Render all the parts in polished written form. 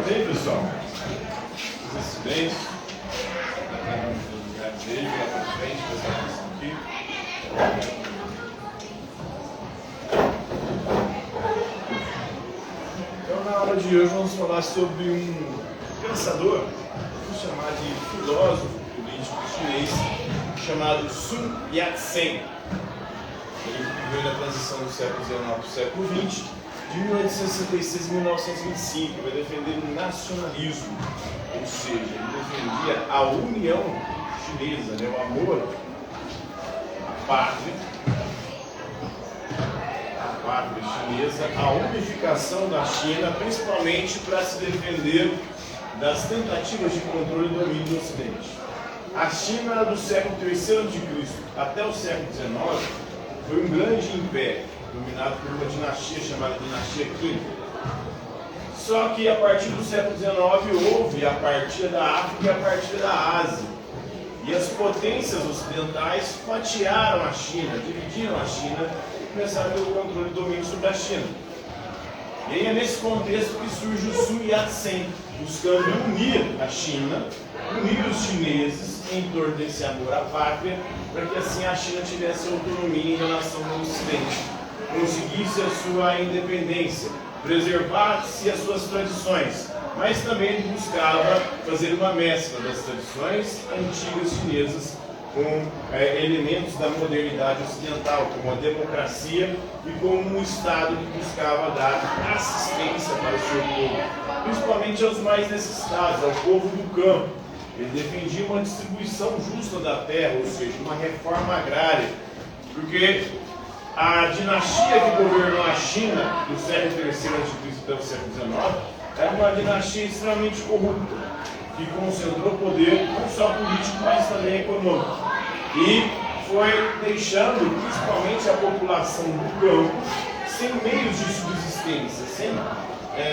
Bem, pessoal, os acidentes, dele lá para frente, essa questão aqui. Então, na aula de hoje, vamos falar sobre um pensador, vamos chamar de filósofo político chinês, chamado Sun Yat-sen. Ele viveu na transição do século XIX para o século XX, de 1866 a 1925, vai defender o nacionalismo, ou seja, ele defendia a união chinesa, né, o amor à pátria chinesa, a unificação da China, principalmente para se defender das tentativas de controle e domínio do Ocidente. A China do século III a.C. até o século XIX foi um grande império, dominado por uma dinastia chamada dinastia Qin. Só que a partir do século XIX houve a partida da África e a partida da Ásia. E as potências ocidentais fatiaram a China, dividiram a China e começaram a ter o controle e domínio sobre a China. E aí é nesse contexto que surge o Sun Yat-sen, buscando unir a China, unir os chineses em torno desse amor à pátria, para que assim a China tivesse autonomia em relação ao Ocidente, conseguisse a sua independência, preservasse as suas tradições, mas também buscava fazer uma mescla das tradições antigas chinesas com elementos da modernidade ocidental, como a democracia e como um Estado que buscava dar assistência para o seu povo, principalmente aos mais necessitados, ao povo do campo. Ele defendia uma distribuição justa da terra, ou seja, uma reforma agrária, porque a dinastia que governou a China do século III a.C. até o século XIX era uma dinastia extremamente corrupta, que concentrou poder não só político, mas também econômico. E foi deixando principalmente a população do campo sem meios de subsistência, sem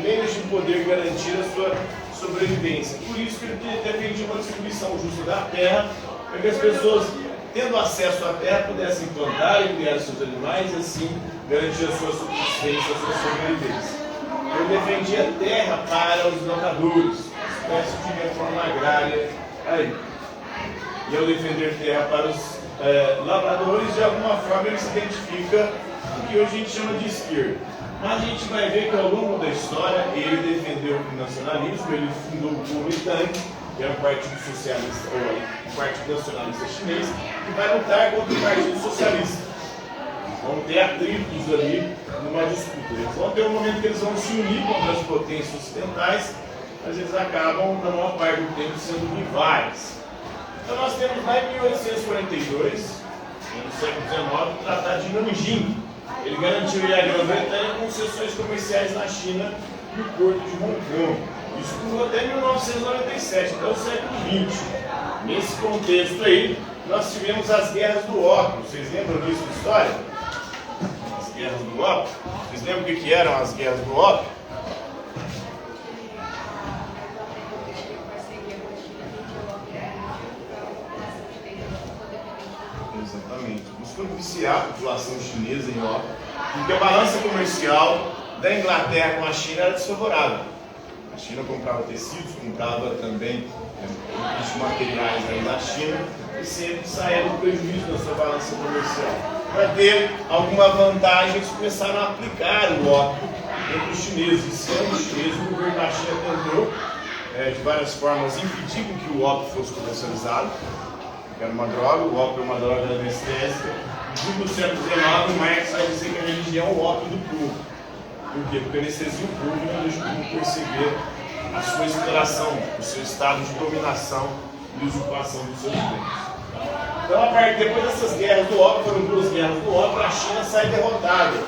meios de poder garantir a sua sobrevivência. Por isso que ele defendia uma distribuição justa da terra, para que as pessoas, tendo acesso à terra, pudessem plantar e criar seus animais e assim garantir a sua subsistência, a sua sobrevivência. Ele defendia terra para os lavradores, espécie de reforma agrária aí. E ao defender terra para os lavradores, de alguma forma ele se identifica com o que hoje a gente chama de esquerda. Mas a gente vai ver que ao longo da história ele defendeu o nacionalismo, ele fundou o Kuomintang, que é um partido socialista, ou o Partido Nacionalista Chinês, que vai lutar contra o Partido Socialista. Vão ter atritos ali numa disputa. Eles vão ter um momento que eles vão se unir contra as potências ocidentais, mas eles acabam, na maior parte do tempo, sendo rivais. Então nós temos lá em 1842, no século XIX, o Tratado de Nanjing. Ele garantiu à Grã-Bretanha concessões comerciais na China e no porto de Hong Kong. Isso durou até 1997, até o século XX. Nesse contexto aí, nós tivemos as guerras do ópio. Vocês lembram disso na história? As guerras do ópio? Vocês lembram o que eram as guerras do ópio? Exatamente. Buscou viciar a população chinesa em ópio, porque a balança comercial da Inglaterra com a China era desfavorável. A China comprava tecidos, comprava também os materiais aí da China e sempre saía do prejuízo na sua balança comercial. Para ter alguma vantagem, eles começaram a aplicar o ópio entre os chineses. Sendo os chineses, o governo da China tentou, de várias formas, impedir que o ópio fosse comercializado. Era uma droga, o ópio é uma droga anestésica. No século XIX, Marx vai dizer que a religião é o ópio do povo. Por quê? Porque anestesia o povo e não deixa o povo perceber a sua exploração, o seu estado de dominação e usurpação dos seus bens. Então, depois dessas guerras do ópio, foram duas guerras do ópio, a China sai derrotada.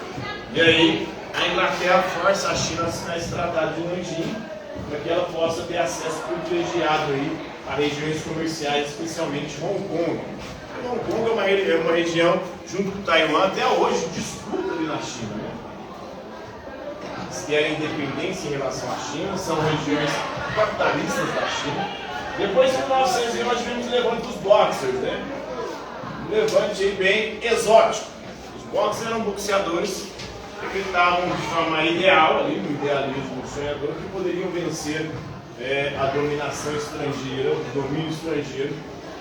E aí, a Inglaterra força a China a assinar esse tratado de Nanjing, para que ela possa ter acesso privilegiado aí a regiões comerciais, especialmente Hong Kong. Hong Kong é uma região, junto com Taiwan, até hoje disputa ali na China, né? Eles querem independência em relação à China, são regiões capitalistas da China. Depois de 1900 nós tivemos o levante dos boxers, né? Um levante aí bem exótico. Os boxers eram boxeadores acreditavam de forma ideal, ali, no idealismo sonhador, que poderiam vencer a dominação estrangeira, o domínio estrangeiro,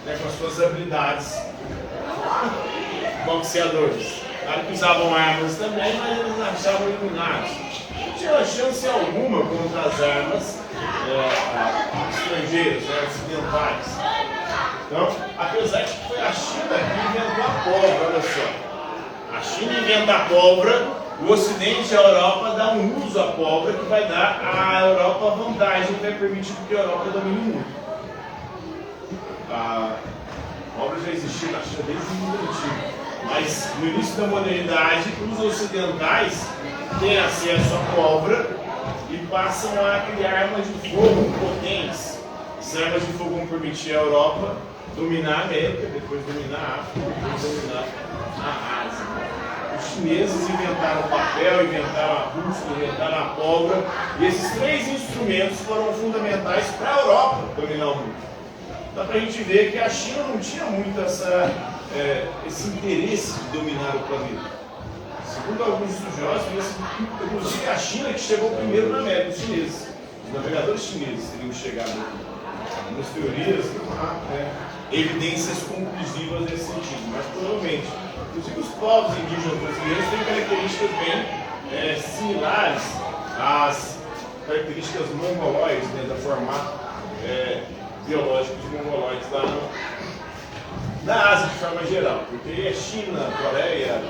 né, com as suas habilidades boxeadores. Claro que usavam armas também, mas eles achavam iluminados. Não tinha chance alguma contra as armas estrangeiras, né, ocidentais. Então, apesar de que foi a China que inventou a pólvora, olha só. A China inventa a pólvora, o Ocidente e a Europa dão um uso à pólvora que vai dar à Europa vantagem, que vai permitir que a Europa domine o mundo. A pólvora já existia na China desde muito antigo. Mas no início da modernidade, os ocidentais têm acesso à pólvora e passam a criar armas de fogo potentes. As armas de fogo vão permitir a Europa dominar a América, depois dominar a África, depois dominar a Ásia. Os chineses inventaram o papel, inventaram a bússola, inventaram a pólvora, e esses três instrumentos foram fundamentais para a Europa dominar o mundo. Dá para a gente ver que a China não tinha muito esse interesse de dominar o planeta. Segundo alguns estudiosos, inclusive a China que chegou primeiro na América, os chineses. Os navegadores chineses teriam chegado aqui. Nas teorias não há evidências conclusivas nesse sentido, mas provavelmente. Inclusive os povos indígenas brasileiros têm características bem similares às características mongoloides, né, da formato biológico dos mongoloides na Ásia de forma geral, porque a China, a Coreia,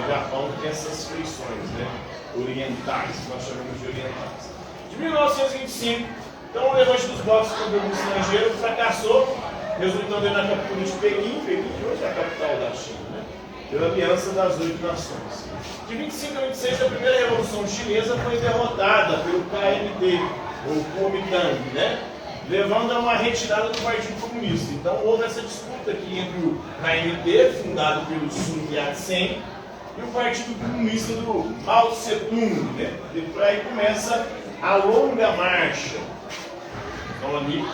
Japão tem essas feições, né, orientais, que nós chamamos de orientais. De 1925, então o levante dos blocos contra o domínio estrangeiro fracassou, resultando na captura de Pequim, que hoje é a capital da China, né, pela aliança das 8 nações. De 25 a 26, a primeira revolução chinesa foi derrotada pelo KMT, ou Kuomintang, né, levando a uma retirada do Partido Comunista. Então houve essa disputa aqui entre o KMT, fundado pelo Sun Yat-sen, e o Partido Comunista do Mao Tse-tung, né? E aí começa a longa marcha. Então ali,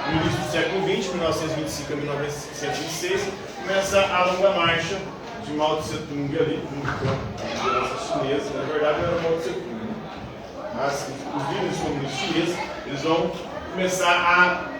no início do século XX, 1925 a 1926, começa a longa marcha de Mao Tse-tung ali, junto com a liderança chinesa. Na verdade não era Mao Tse-tung, né? Mas os líderes comunistas chineses, eles vão começar a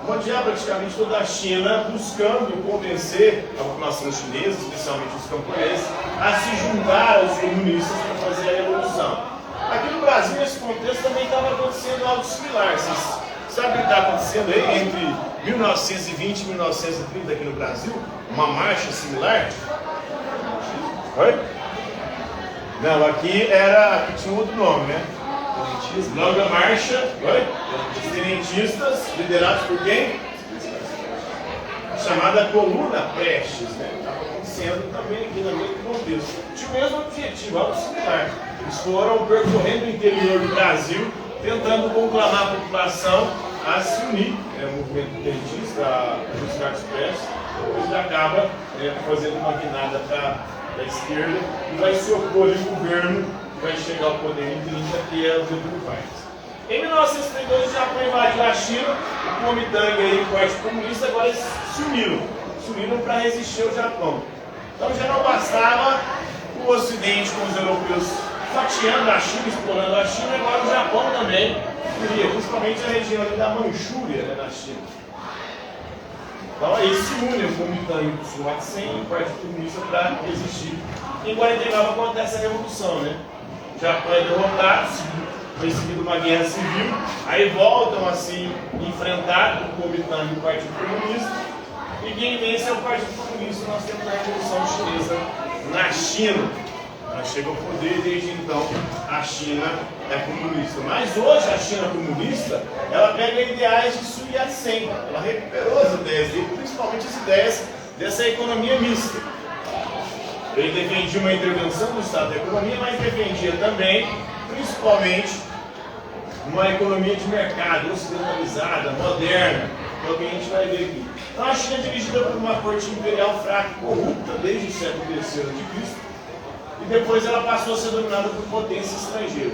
rodear praticamente toda a China, buscando convencer a população chinesa, especialmente os camponeses, a se juntar aos comunistas para fazer a revolução. Aqui no Brasil, nesse contexto, também estava acontecendo algo similar. Vocês sabem o que está acontecendo aí entre 1920 e 1930 aqui no Brasil? Uma marcha similar? Oi? Não, aqui tinha um outro nome, né? Longa marcha, os tenentistas, liderados por quem? Chamada Coluna Prestes, né? Estava acontecendo também aqui no mesmo contexto. Tinha o mesmo objetivo, algo similar. Eles foram percorrendo o interior do Brasil, tentando conclamar a população a se unir. O movimento tenentista, a José Carlos Prestes, depois ele acaba fazendo uma guinada para a esquerda e vai se opor ao governo que vai chegar ao poder em 30, que é o Getúlio Vargas. Em 1932, o Japão invadiu a China, o Kuomintang e o Partido Comunista agora se uniram para resistir ao Japão. Então já não bastava o Ocidente com os europeus fatiando a China, explorando a China, agora o Japão também queria, principalmente a região ali da Manchúria, né, na China. Então aí se une o Kuomintang e o Sun Yat-sen e o Partido Comunista para resistir. Em 49 acontece a Revolução, né? O Japão é derrotado, foi seguida uma guerra civil, aí voltam a se enfrentar o Kuomintang e o Partido Comunista, e quem vence é o Partido Comunista. Nós temos a Revolução Chinesa na China. Ela chega ao poder e desde então a China é comunista. Mas hoje a China comunista, ela pega ideais de Sun Yat-sen, ela recuperou as ideias dele, principalmente as ideias dessa economia mista. Ele defendia uma intervenção do Estado da economia, mas defendia também, principalmente, uma economia de mercado, ocidentalizada, moderna, que é o que a gente vai ver aqui. Então a China é dirigida por uma corte imperial fraca e corrupta desde o século III a.C., e depois ela passou a ser dominada por potências estrangeiras.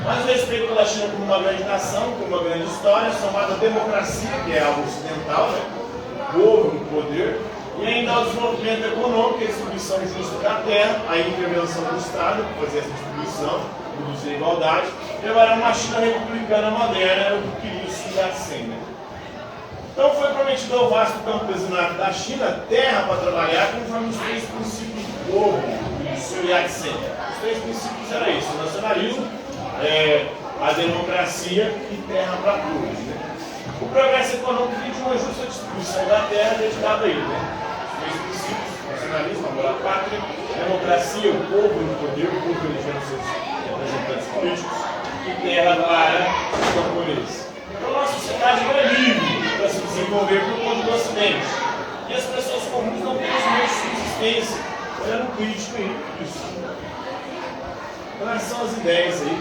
Mas o respeito pela China como uma grande nação, como uma grande história, somada à democracia, que é algo ocidental, né? O povo no poder, E ainda o desenvolvimento econômico, a distribuição justa da terra, a intervenção do Estado para fazer essa distribuição, produzir a igualdade, levará uma China republicana moderna, era o que queria o Sun Yat-sen, né? Então foi prometido ao vasto campesinato da China terra para trabalhar conforme os 3 princípios do povo do Sun Yat-sen. Os 3 princípios eram isso: o nacionalismo, a democracia e terra para todos, né? O progresso econômico vem de uma justa distribuição da terra dedicada a ele, né? Os 3 princípios: nacionalismo, amor à pátria, democracia, o povo no poder, o povo elegendo seus representantes políticos, e terra para os camponeses. Então a sociedade não é livre para se desenvolver por conta do Ocidente. E as pessoas comuns não têm os meios de subsistência. Olhando crítico aí, isso. Então essas são as ideias aí,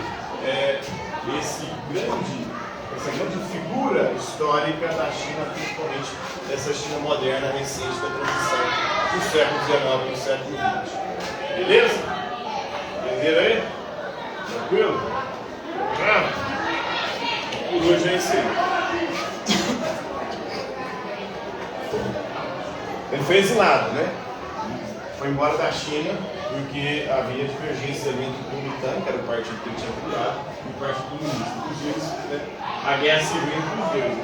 essa grande figura histórica da China, principalmente dessa China moderna, recente, da transição do século XIX para o século XX. Beleza? Entenderam aí? Tranquilo? Por hoje é isso aí. Ele foi exilado, né? Foi embora da China porque havia divergência ali entre o Kuomintang, que era o partido que ele tinha criado, e o Partido Comunista. Inclusive, né, a guerra civil entre os dois.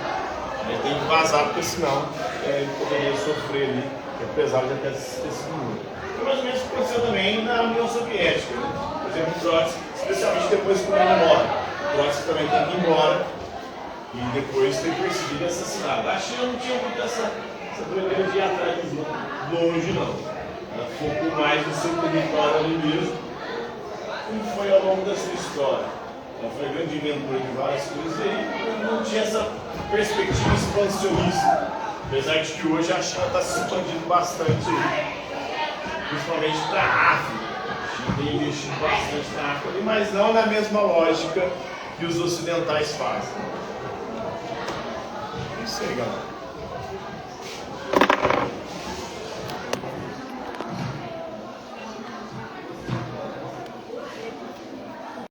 Ele tem que vazar, porque senão ele poderia sofrer ali, apesar de até ter sido morto. Foi mais ou menos o que aconteceu também na União Soviética. Né? Por exemplo, o Trotsky, especialmente depois que o Lenin morre. O Trotsky também tem que ir embora e depois foi perseguido e assassinado. A China não tinha muito essa doideira de ir atrás dos longe, não. Ela focou mais no seu território ali mesmo, como foi ao longo da sua história. Ela foi grande inventora de várias coisas e não tinha essa perspectiva expansionista. Apesar de que hoje a China está se expandindo bastante aí, principalmente para a África. A China tem investido bastante na África, mas não na mesma lógica que os ocidentais fazem. É isso aí, galera.